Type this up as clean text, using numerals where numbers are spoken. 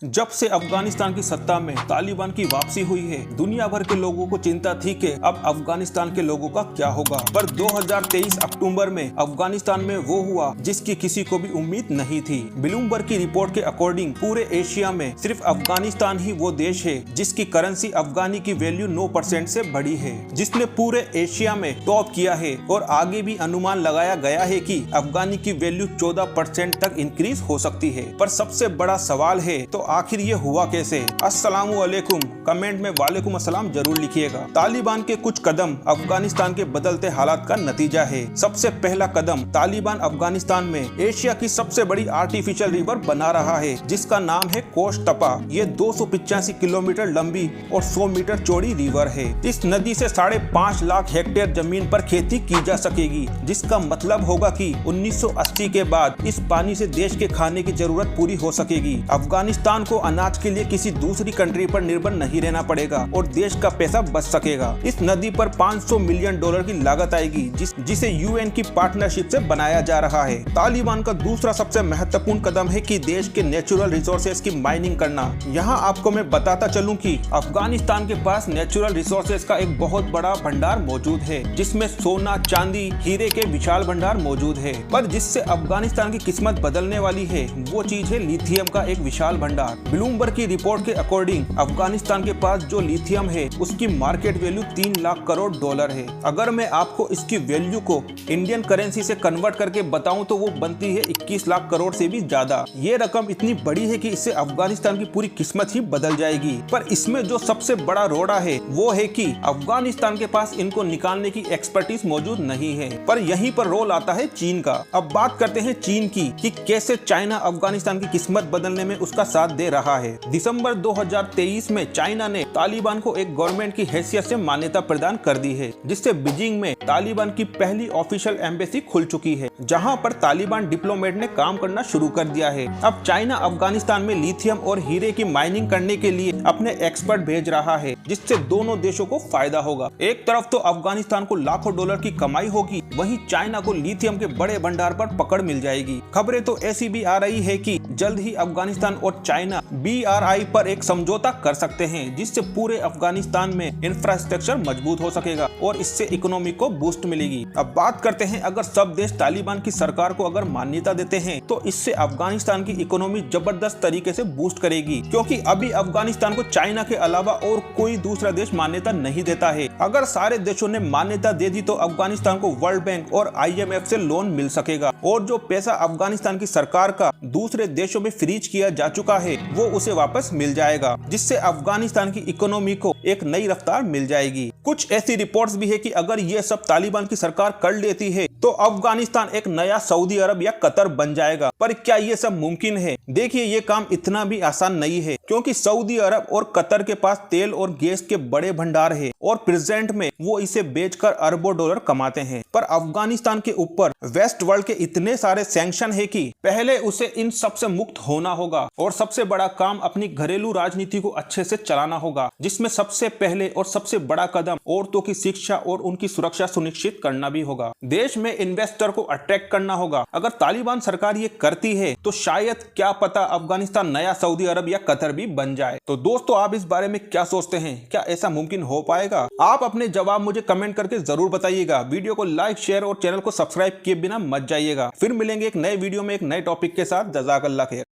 जब से अफगानिस्तान की सत्ता में तालिबान की वापसी हुई है, दुनिया भर के लोगों को चिंता थी कि अब अफगानिस्तान के लोगों का क्या होगा। पर 2023 अक्टूबर में अफगानिस्तान में वो हुआ जिसकी किसी को भी उम्मीद नहीं थी। ब्लूमबर्ग की रिपोर्ट के अकॉर्डिंग पूरे एशिया में सिर्फ अफगानिस्तान ही वो देश है जिसकी करेंसी अफगानी की वैल्यू 9% से बढ़ी है, जिसने पूरे एशिया में टॉप किया है। और आगे भी अनुमान लगाया गया है कि अफगानी की वैल्यू 14% तक इंक्रीज हो सकती है। पर सबसे बड़ा सवाल है, तो आखिर ये हुआ कैसे? अस्सलामु अलैकुम, कमेंट में वालेकुम अस्सलाम जरूर लिखिएगा। तालिबान के कुछ कदम अफगानिस्तान के बदलते हालात का नतीजा है। सबसे पहला कदम, तालिबान अफगानिस्तान में एशिया की सबसे बड़ी आर्टिफिशियल रिवर बना रहा है जिसका नाम है कोश टपा। ये 285 किलोमीटर लंबी और 100 मीटर चौड़ी रिवर है। इस नदी से 5.5 लाख हेक्टेयर जमीन पर खेती की जा सकेगी, जिसका मतलब होगा कि 1980 के बाद इस पानी से देश के खाने की जरूरत पूरी हो सकेगी। अफगानिस्तान को अनाज के लिए किसी दूसरी कंट्री पर निर्भर नहीं रहना पड़ेगा और देश का पैसा बच सकेगा। इस नदी पर $500 मिलियन की लागत आएगी, जिसे यूएन की पार्टनरशिप से बनाया जा रहा है। तालिबान का दूसरा सबसे महत्वपूर्ण कदम है कि देश के नेचुरल रिसोर्सेज की माइनिंग करना। यहाँ आपको मैं बताता चलूं कि अफगानिस्तान के पास नेचुरल रिसोर्सेज का एक बहुत बड़ा भंडार मौजूद है, जिसमें सोना, चांदी, हीरे के विशाल भंडार मौजूद है। पर जिससे अफगानिस्तान की किस्मत बदलने वाली है वो चीज है लिथियम का एक विशाल भंडार। ब्लूमबर्ग की रिपोर्ट के अकॉर्डिंग अफगानिस्तान के पास जो लिथियम है उसकी मार्केट वैल्यू $3 लाख करोड़ है। अगर मैं आपको इसकी वैल्यू को इंडियन करेंसी से कन्वर्ट करके बताऊं तो वो बनती है 21 लाख करोड़ से भी ज्यादा। ये रकम इतनी बड़ी है कि इससे अफगानिस्तान की पूरी किस्मत ही बदल जाएगी। पर इसमें जो सबसे बड़ा रोड़ा है वो है कि अफगानिस्तान के पास इनको निकालने की एक्सपर्टीज मौजूद नहीं है। पर यहीं पर रोल आता है चीन का। अब बात करते हैं चीन की कि कैसे चाइना अफगानिस्तान की किस्मत बदलने में उसका साथ दे रहा है। दिसंबर 2023 में चाइना ने तालिबान को एक गवर्नमेंट की हैसियत से मान्यता प्रदान कर दी है, जिससे बीजिंग में तालिबान की पहली ऑफिशियल एम्बेसी खुल चुकी है, जहां पर तालिबान डिप्लोमेट ने काम करना शुरू कर दिया है। अब चाइना अफगानिस्तान में लिथियम और हीरे की माइनिंग करने के लिए अपने एक्सपर्ट भेज रहा है, जिससे दोनों देशों को फायदा होगा। एक तरफ तो अफगानिस्तान को लाखों डॉलर की कमाई होगी, वहीं चाइना को लिथियम के बड़े भंडार पर पकड़ मिल जाएगी। खबरें तो ऐसी भी आ रही है कि जल्द ही अफगानिस्तान और चाइना BRI पर एक समझौता कर सकते हैं, जिससे पूरे अफगानिस्तान में इंफ्रास्ट्रक्चर मजबूत हो सकेगा और इससे इकोनॉमी को बूस्ट मिलेगी। अब बात करते हैं, अगर सब देश तालिबान की सरकार को अगर मान्यता देते हैं तो इससे अफगानिस्तान की इकोनॉमी जबरदस्त तरीके से बूस्ट करेगी, क्योंकि अभी अफगानिस्तान को चाइना के अलावा और कोई दूसरा देश मान्यता नहीं देता है। अगर सारे देशों ने मान्यता दे दी तो अफगानिस्तान को वर्ल्ड बैंक और IMF से लोन मिल सकेगा, और जो पैसा अफगानिस्तान की सरकार का दूसरे देशों में फ्रीज किया जा चुका है वो उसे वापस मिल जाएगा, जिससे अफगानिस्तान की इकोनॉमी को एक नई रफ्तार मिल जाएगी। कुछ ऐसी रिपोर्ट्स भी है कि अगर ये सब तालिबान की सरकार कर लेती है तो अफगानिस्तान एक नया सऊदी अरब या कतर बन जाएगा। पर क्या ये सब मुमकिन है? देखिए, ये काम इतना भी आसान नहीं है, क्योंकि सऊदी अरब और कतर के पास तेल और गैस के बड़े भंडार है और प्रेजेंट में वो इसे बेचकर अरबों डॉलर कमाते हैं। पर अफगानिस्तान के ऊपर वेस्ट वर्ल्ड के इतने सारे सैंक्शन है कि पहले उसे इन सब से मुक्त होना होगा, और सबसे बड़ा काम अपनी घरेलू राजनीति को अच्छे से चलाना होगा, जिसमें सबसे पहले और सबसे बड़ा कदम औरतों की शिक्षा और उनकी सुरक्षा सुनिश्चित करना भी होगा। देश में इन्वेस्टर को अट्रैक्ट करना होगा। अगर तालिबान सरकार ये करती है तो शायद क्या पता अफगानिस्तान नया सऊदी अरब या कतर भी बन जाए। तो दोस्तों, आप इस बारे में क्या सोचते हैं? क्या ऐसा मुमकिन हो पाएगा? आप अपने जवाब मुझे कमेंट करके जरूर बताइएगा। वीडियो को लाइक, शेयर और चैनल को सब्सक्राइब किए बिना मत जाइएगा। फिर मिलेंगे एक नए वीडियो में एक नए टॉपिक के साथ। जज़ाकल्लाह खैर।